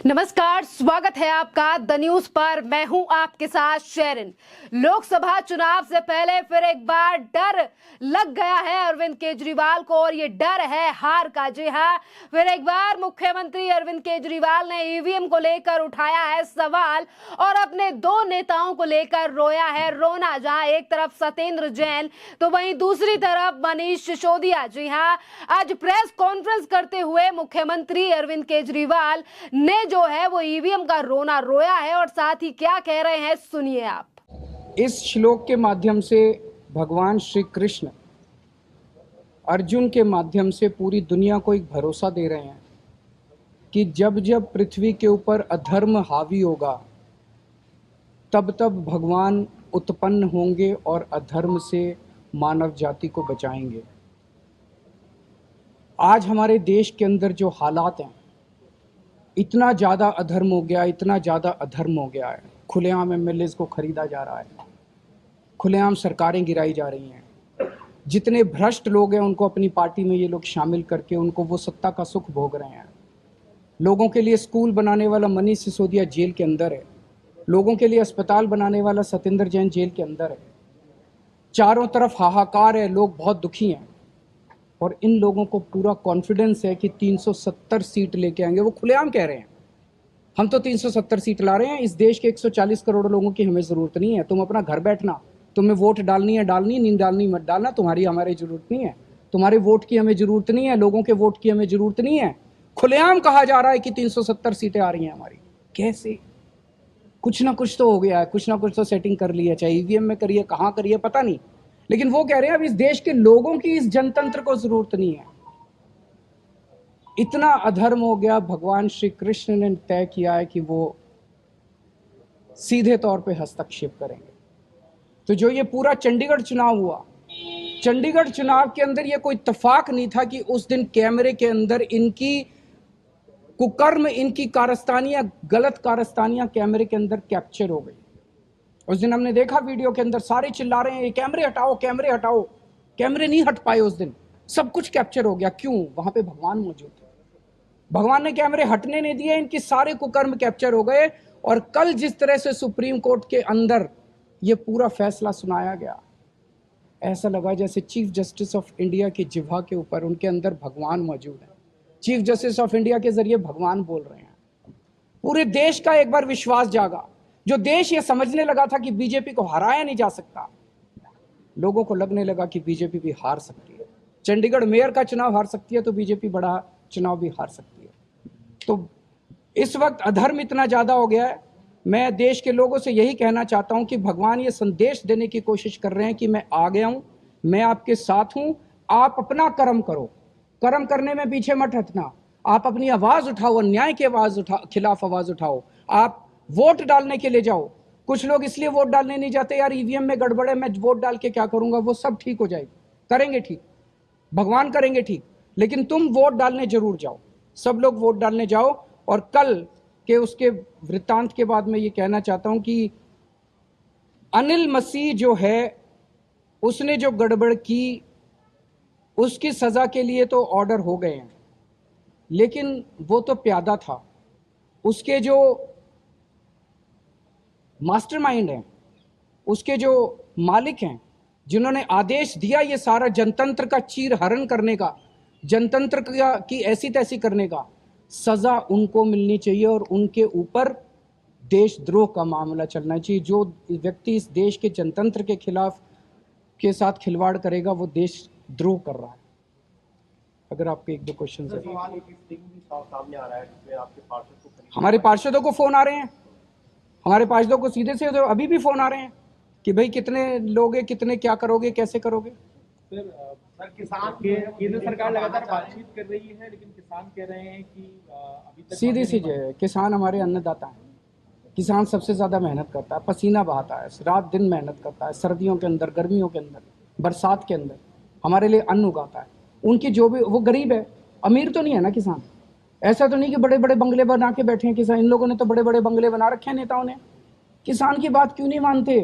नमस्कार, स्वागत है आपका द न्यूज पर। मैं हूं आपके साथ शेरिन। लोकसभा चुनाव से पहले फिर एक बार डर लग गया है अरविंद केजरीवाल को, और ये डर है हार का। जी हां, फिर एक बार मुख्यमंत्री अरविंद केजरीवाल ने ईवीएम को लेकर उठाया है सवाल और अपने दो नेताओं को लेकर रोया है रोना। जहां एक तरफ सत्येंद्र जैन तो वहीं दूसरी तरफ मनीष सिसोदिया। जी हां, आज प्रेस कॉन्फ्रेंस करते हुए मुख्यमंत्री अरविंद केजरीवाल ने जो है वो ईवीएम का रोना रोया है, और साथ ही क्या कह रहे हैं सुनिए आप। इस श्लोक के माध्यम से भगवान श्री कृष्ण अर्जुन के माध्यम से पूरी दुनिया को एक भरोसा दे रहे हैं कि जब जब पृथ्वी के ऊपर अधर्म हावी होगा तब तब भगवान उत्पन्न होंगे और अधर्म से मानव जाति को बचाएंगे। आज हमारे देश के अंदर जो हालात हैं, इतना ज़्यादा अधर्म हो गया, इतना ज़्यादा अधर्म हो गया है। खुलेआम एमएलएज को खरीदा जा रहा है, खुलेआम सरकारें गिराई जा रही हैं। जितने भ्रष्ट लोग हैं उनको अपनी पार्टी में ये लोग शामिल करके उनको वो सत्ता का सुख भोग रहे हैं। लोगों के लिए स्कूल बनाने वाला मनीष सिसोदिया जेल के अंदर है, लोगों के लिए अस्पताल बनाने वाला सत्येंद्र जैन जेल के अंदर है। चारों तरफ हाहाकार है, लोग बहुत दुखी हैं, और इन लोगों को पूरा कॉन्फिडेंस है कि 370 सीट लेके आएंगे। वो खुलेआम कह रहे हैं हम तो 370 सीट ला रहे हैं। इस देश के 140 करोड़ लोगों की हमें ज़रूरत नहीं है। तुम अपना घर बैठना, तुम्हें वोट डालनी है डालनी, नहीं डालनी मत डालना, तुम्हारी हमारी ज़रूरत नहीं है। तुम्हारे वोट की हमें ज़रूरत नहीं है, लोगों के वोट की हमें ज़रूरत नहीं है। खुलेआम कहा जा रहा है कि 370 सीटें आ रही हैं हमारी। कैसे? कुछ ना कुछ तो हो गया है, कुछ ना कुछ तो सेटिंग कर ली है, चाहे ईवीएम में करिए, कहाँ करिए पता नहीं, लेकिन वो कह रहे हैं अब इस देश के लोगों की इस जनतंत्र को जरूरत नहीं है। इतना अधर्म हो गया। भगवान श्री कृष्ण ने तय किया है कि वो सीधे तौर पे हस्तक्षेप करेंगे। तो जो ये पूरा चंडीगढ़ चुनाव हुआ, चंडीगढ़ चुनाव के अंदर ये कोई इत्तेफाक नहीं था कि उस दिन कैमरे के अंदर इनकी कुकर्म, इनकी कारस्तानियां, गलत कारस्तानियां कैमरे के अंदर कैप्चर हो गई। उस दिन हमने देखा वीडियो के अंदर सारे चिल्ला रहे हैं ये कैमरे हटाओ, कैमरे हटाओ। कैमरे नहीं हट पाए उस दिन, सब कुछ कैप्चर हो गया। क्यों? वहां पे भगवान मौजूद थे। भगवान ने कैमरे हटने नहीं दिए, इनके सारे कुकर्म कैप्चर हो गए। और कल जिस तरह से सुप्रीम कोर्ट के अंदर ये पूरा फैसला सुनाया गया, ऐसा लगा जैसे चीफ जस्टिस ऑफ इंडिया की जिह्वा के ऊपर उनके अंदर भगवान मौजूद है। चीफ जस्टिस ऑफ इंडिया के जरिए भगवान बोल रहे हैं। पूरे देश का एक बार विश्वास जागा। जो देश ये समझने लगा था कि बीजेपी को हराया नहीं जा सकता, लोगों को लगने लगा कि बीजेपी भी हार सकती है। चंडीगढ़ मेयर का चुनाव हार सकती है तो बीजेपी बड़ा चुनाव भी हार सकती है। तो इस वक्त अधर्म इतना ज्यादा हो गया है। मैं देश के लोगों से यही कहना चाहता हूं कि भगवान ये संदेश देने की कोशिश कर रहे हैं कि मैं आ गया हूं, मैं आपके साथ हूं, आप अपना कर्म करो, कर्म करने में पीछे मत हटना। आप अपनी आवाज उठाओ, अन्याय की आवाज खिलाफ आवाज उठाओ। आप वोट डालने के लिए जाओ। कुछ लोग इसलिए वोट डालने नहीं जाते, यार ईवीएम में गड़बड़ है, मैं वोट डाल के क्या करूंगा। वो सब ठीक हो जाएगी, करेंगे ठीक, भगवान करेंगे ठीक, लेकिन तुम वोट डालने जरूर जाओ। सब लोग वोट डालने जाओ। और कल के उसके वृत्तांत के बाद मैं ये कहना चाहता हूं कि अनिल मसीह जो है, उसने जो गड़बड़ की उसकी सजा के लिए तो ऑर्डर हो गए हैं, लेकिन वो तो प्यादा था। उसके जो मास्टरमाइंड हैं, उसके जो मालिक हैं, जिन्होंने आदेश दिया ये सारा जनतंत्र का चीरहरण करने का, जनतंत्र की ऐसी तैसी करने का, सजा उनको मिलनी चाहिए। और उनके ऊपर देशद्रोह का मामला चलना चाहिए। जो व्यक्ति इस देश के जनतंत्र के खिलाफ के साथ खिलवाड़ करेगा वो देशद्रोह कर रहा है। अगर आपके एक दो क्वेश्चन है। हमारे पार्षदों को फोन आ रहे हैं, हमारे पार्षदों को सीधे से अभी भी फोन आ रहे हैं कि भाई कितने लोगे, कितने क्या करोगे, कैसे करोगे। सर किसान केंद्र सरकार लगातार बातचीत कर रही है, लेकिन किसान कह रहे हैं कि अभी तक सीधी सी है। किसान हमारे अन्नदाता हैं। किसान सबसे ज़्यादा मेहनत करता है, पसीना बहाता है, रात दिन मेहनत करता है, सर्दियों के अंदर, गर्मियों के अंदर, बरसात के अंदर हमारे लिए अन्न उगाता है। उनकी जो भी, वो गरीब है, अमीर तो नहीं है ना किसान। ऐसा तो नहीं कि बड़े बड़े बंगले बना के बैठे हैं किसान। इन लोगों ने तो बड़े बड़े बंगले बना रखे हैं नेताओं ने। किसान की बात क्यों नहीं मानते?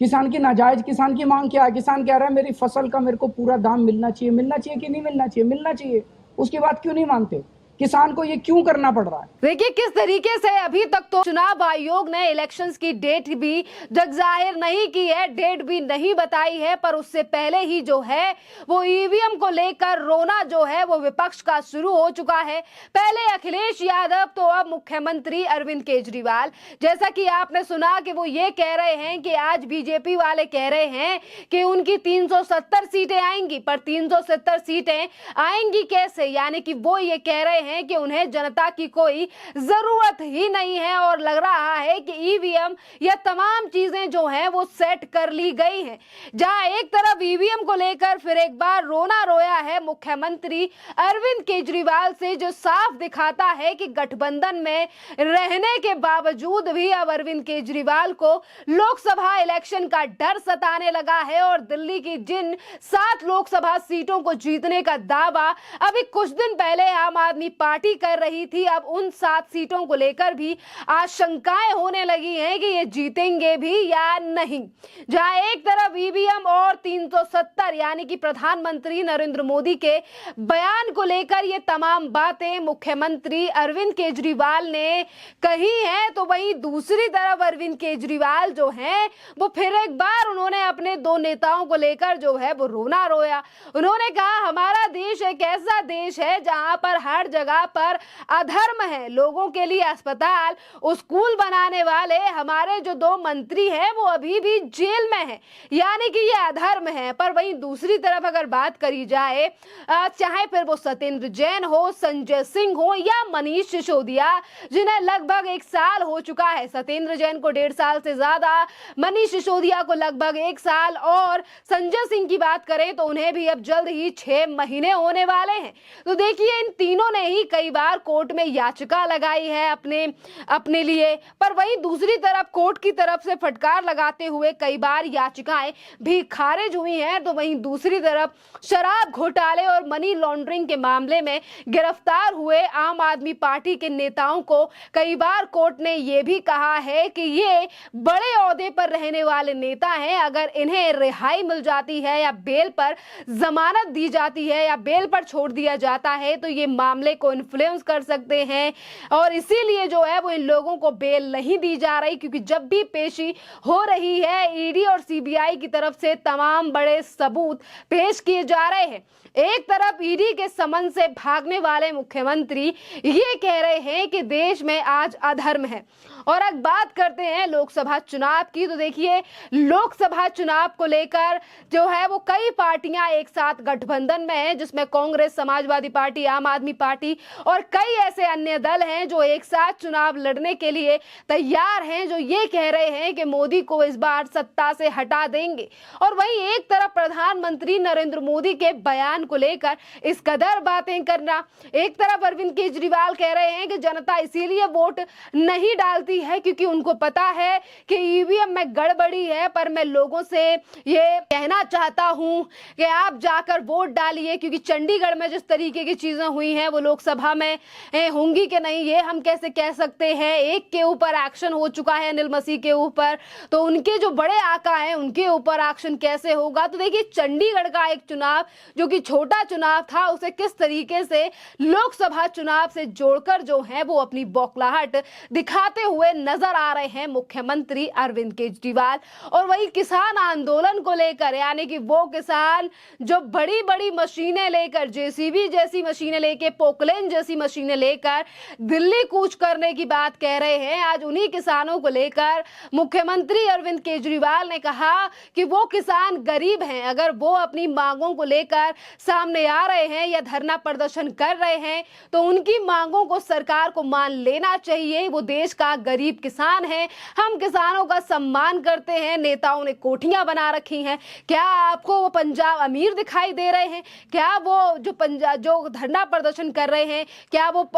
किसान की नाजायज, किसान की मांग क्या है? किसान कह रहा है मेरी फसल का मेरे को पूरा दाम मिलना चाहिए। मिलना चाहिए कि नहीं मिलना चाहिए? मिलना चाहिए। उसकी बात क्यों नहीं मानते? किसान को ये क्यों करना पड़ रहा है? देखिए किस तरीके से अभी तक तो चुनाव आयोग ने इलेक्शंस की डेट भी जग जाहिर नहीं की है, डेट भी नहीं बताई है, पर उससे पहले ही जो है वो ईवीएम को लेकर रोना जो है वो विपक्ष का शुरू हो चुका है। पहले अखिलेश यादव तो अब मुख्यमंत्री अरविंद केजरीवाल, जैसा कि आपने सुना कि वो ये कह रहे हैं कि आज बीजेपी वाले कह रहे हैं कि उनकी 370 सीटें आएंगी, पर 370 सीटें आएंगी कैसे? यानी कि वो ये कह रहे हैं कि उन्हें जनता की कोई जरूरत ही नहीं है और लग रहा है कि ईवीएम या तमाम चीजें जो हैं वो सेट कर ली गई हैं। जहां एक तरफ ईवीएम को लेकर फिर एक बार रोना रोया है मुख्यमंत्री अरविंद केजरीवाल से, जो साफ दिखाता है कि गठबंधन में रहने के बावजूद भी अब अरविंद केजरीवाल को लोकसभा इलेक्शन का डर सताने लगा है और दिल्ली की जिन 7 लोकसभा सीटों को जीतने का दावा अभी कुछ दिन पहले आम आदमी पार्टी कर रही थी, अब उन 7 सीटों को लेकर भी आशंकाएं होने लगी हैं कि ये जीतेंगे भी या नहीं। जहां एक तरफ ईवीएम और 370 यानी कि प्रधानमंत्री नरेंद्र मोदी के बयान को लेकर ये तमाम बातें मुख्यमंत्री अरविंद केजरीवाल ने कही हैं, तो वहीं दूसरी तरफ अरविंद केजरीवाल जो हैं वो फिर एक बार उन्होंने अपने 2 नेताओं को लेकर जो है वो रोना रोया। उन्होंने कहा हमारा देश एक ऐसा देश है जहां पर हर जगह पर अधर्म है, लोगों के लिए अस्पताल स्कूल बनाने वाले हमारे जो 2 मंत्री हैं वो अभी भी जेल में हैं, यानी कि ये अधर्म है। पर वहीं दूसरी तरफ अगर बात करी जाए, चाहे फिर वो सत्येंद्र जैन हो, संजय सिंह हो या मनीष सिसोदिया, जिन्हें लगभग 1 साल हो चुका है, सत्येंद्र जैन को 1.5 साल से ज्यादा, मनीष सिसोदिया को लगभग 1 साल, और संजय सिंह की बात करें तो उन्हें भी अब जल्द ही 6 महीने होने वाले हैं। तो देखिए इन तीनों ने ही कई बार कोर्ट में याचिका लगाई है अपने लिए, पर वहीं दूसरी तरफ कोर्ट की तरफ से फटकार लगाते हुए कई बार याचिकाएं भी खारिज हुई हैं। तो वहीं दूसरी तरफ शराब घोटाले और मनी लॉन्ड्रिंग के मामले में गिरफ्तार हुए आम आदमी पार्टी के नेताओं को कई बार कोर्ट ने यह भी कहा है कि ये बड़े ओहदे पर रहने वाले नेता हैं, अगर इन्हें रिहाई मिल जाती है या बेल पर जमानत दी जाती है या बेल पर छोड़ दिया जाता है तो ये मामले को इन्फ्लुएंस कर सकते हैं, और इसीलिए जो है वो इन लोगों को बेल नहीं दी जा रही, क्योंकि जब भी पेशी हो रही है ईडी और सीबीआई की तरफ से तमाम बड़े सबूत पेश किए जा रहे हैं। एक तरफ ईडी के समन से भागने वाले मुख्यमंत्री ये कह रहे हैं कि देश में आज अधर्म है। और अब बात करते हैं लोकसभा चुनाव की, तो देखिए लोकसभा चुनाव को लेकर जो है वो कई पार्टियां एक साथ गठबंधन में हैं, जिसमें कांग्रेस, समाजवादी पार्टी, आम आदमी पार्टी और कई ऐसे अन्य दल हैं जो एक साथ चुनाव लड़ने के लिए तैयार हैं, जो ये कह रहे हैं कि मोदी को इस बार सत्ता से हटा देंगे। और वहीं एक तरफ प्रधानमंत्री नरेंद्र मोदी के बयान को लेकर इस कदर बातें करना, एक तरफ अरविंद केजरीवाल कह रहे हैं कि जनता इसीलिए वोट नहीं डालती है क्योंकि उनको पता है कि ईवीएम में गड़बड़ी है, पर मैं लोगों से ये कहना चाहता हूं कि आप जाकर वोट डालिए, क्योंकि चंडीगढ़ में जिस तरीके की चीजें हुई हैं वो लोकसभा में होंगी कि नहीं ये हम कैसे कह सकते हैं। एक के ऊपर एक्शन हो चुका है अनिल मसीह के ऊपर, तो उनके जो बड़े आका हैं उनके ऊपर एक्शन कैसे होगा। तो देखिए चंडीगढ़ का एक चुनाव जो कि छोटा चुनाव था उसे किस तरीके से लोकसभा चुनाव से जोड़कर जो है वो अपनी बौखलाहट दिखाते हुए नजर आ रहे हैं मुख्यमंत्री अरविंद केजरीवाल। और वही किसान आंदोलन को लेकर, यानी कि वो किसान जो बड़ी बड़ी मशीनें लेकर, जेसीबी जैसी मशीनें लेकर, पोकलेन जैसी मशीनें लेकर दिल्ली कूच करने की बात कह रहे हैं, आज उन्हीं किसानों को लेकर मुख्यमंत्री अरविंद केजरीवाल ने कहा कि वो किसान गरीब हैं, अगर वो अपनी मांगों को लेकर सामने आ रहे हैं या धरना प्रदर्शन कर रहे हैं तो उनकी मांगों को सरकार को मान लेना चाहिए। वो देश का गरीब किसान है, हम किसानों का सम्मान करते हैं। नेताओं ने कोठियां बना रखी हैं, क्या आपको वो पंजाब अमीर दिखाई दे रहे हैं? क्या वो जो पंजाब जो धरना प्रदर्शन कर रहे हैं क्या वो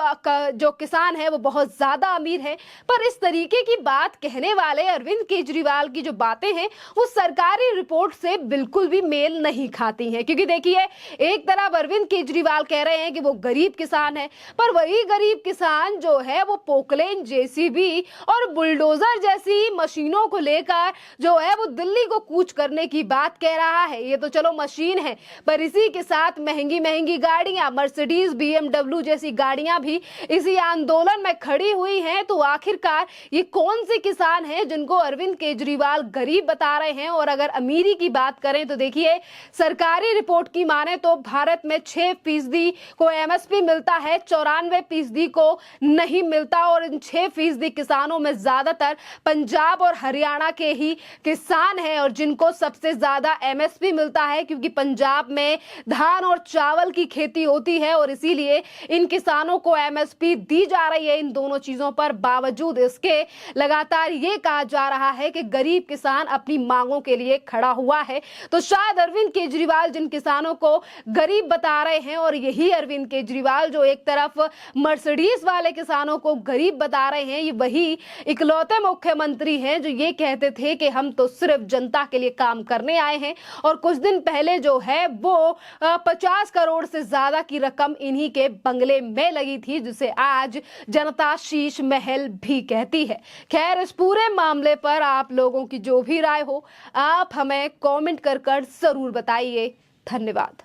जो किसान है वो बहुत ज्यादा अमीर है? पर इस तरीके की बात कहने वाले अरविंद केजरीवाल की जो बातें हैं वो सरकारी रिपोर्ट से बिल्कुल भी मेल नहीं खाती हैं, क्योंकि देखिए एक तरफ अरविंद केजरीवाल कह रहे हैं कि वो गरीब किसान है, पर वही गरीब किसान जो है वो पोकलेन, जेसीबी और बुलडोजर जैसी मशीनों को लेकर जो है वो दिल्ली को कूच करने की बात कह रहा है। ये तो चलो मशीन है, पर इसी के साथ महंगी महंगी गाड़ियां, मर्सिडीज, BMW BMW जैसी गाड़ियां भी इसी आंदोलन में खड़ी हुई हैं। तो आखिरकार ये कौन से किसान हैं जिनको अरविंद केजरीवाल गरीब बता रहे हैं? और अगर अमीरी की बात करें तो देखिए, सरकारी रिपोर्ट की माने तो भारत में 6% को MSP मिलता है, 94% को नहीं मिलता। और इन 6% किसानों में ज्यादातर पंजाब और हरियाणा के ही किसान हैं, और जिनको सबसे ज्यादा MSP मिलता है क्योंकि पंजाब में धान और चावल की खेती होती है, और इसीलिए इन किसानों को MSP दी जा रही है। इन दोनों चीजों पर बावजूद इसके लगातार ये कहा जा रहा है कि गरीब किसान अपनी मांगों के लिए खड़ा हुआ है। तो शायद अरविंद केजरीवाल जिन किसानों को गरीब बता रहे हैं, और यही अरविंद केजरीवाल जो एक तरफ मर्सिडीज वाले किसानों को गरीब बता रहे हैं, ये वही इकलौते मुख्यमंत्री हैं जो ये कहते थे कि हम तो सिर्फ जनता के लिए काम करने आए हैं। और कुछ दिन पहले जो है वो 50 करोड़ से ज्यादा की रकम इन्हीं के बंगले में लगी थी, जिसे आज जनता शीश महल भी कहती है। खैर, इस पूरे मामले पर आप लोगों की जो भी राय हो, आप हमें कमेंट कर जरूर बताइए। धन्यवाद।